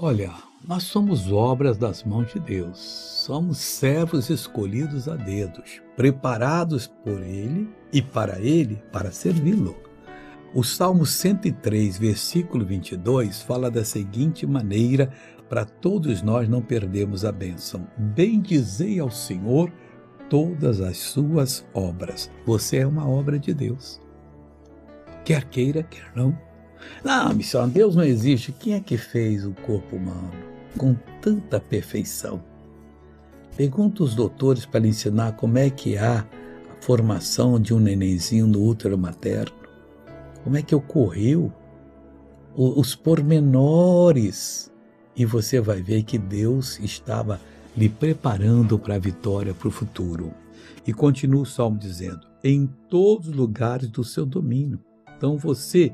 Olha, nós somos obras das mãos de Deus. Somos servos escolhidos a dedos, preparados por Ele e para servi-lo. O Salmo 103, versículo 22, fala da seguinte maneira para todos nós não perdermos a bênção: bendizei ao Senhor todas as suas obras. Você é uma obra de Deus. Quer queira, quer não. Não, missionário, Deus não existe. Quem é que fez o corpo humano com tanta perfeição? Pergunta os doutores para lhe ensinar como é que há a formação de um nenenzinho no útero materno. Como é que ocorreu os pormenores. E você vai ver que Deus estava lhe preparando para a vitória, para o futuro. E continua o Salmo dizendo: em todos os lugares do seu domínio. Então você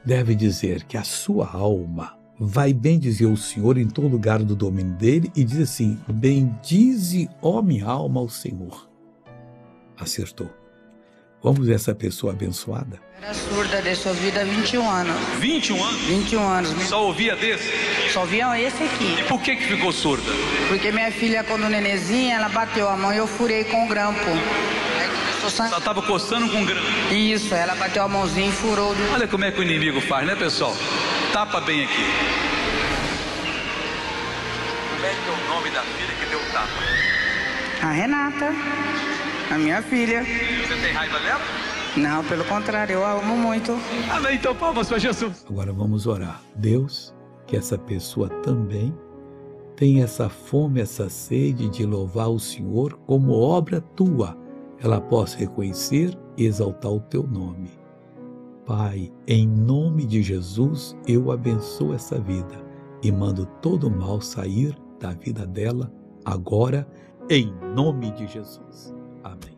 deve dizer que a sua alma vai bendizer o Senhor em todo lugar do domínio dele e diz assim: bendize, ó minha alma, ao Senhor. Acertou. Vamos ver essa pessoa abençoada? Era surda desde os vida 21 anos. 21 anos? 21 anos. Só ouvia desse? Só ouvia esse aqui. E por que ficou surda? Porque minha filha, quando nenezinha, ela bateu a mão e eu furei com o grampo. Aí começou sangue. Ela estava coçando com grampo. Isso, ela bateu a mãozinha e furou. Olha como é que o inimigo faz, né, pessoal? Tapa bem aqui. Como é que é o nome da filha que deu o tapa? A Renata, a minha filha. Você tem raiva dela? Não, pelo contrário, eu a amo muito. Amém, então palmas para Jesus. Agora vamos orar. Deus, que essa pessoa também tenha essa fome, essa sede de louvar o Senhor como obra tua. Ela possa reconhecer e exaltar o teu nome. Pai, em nome de Jesus, eu abençoo essa vida e mando todo o mal sair da vida dela agora, em nome de Jesus. Amém.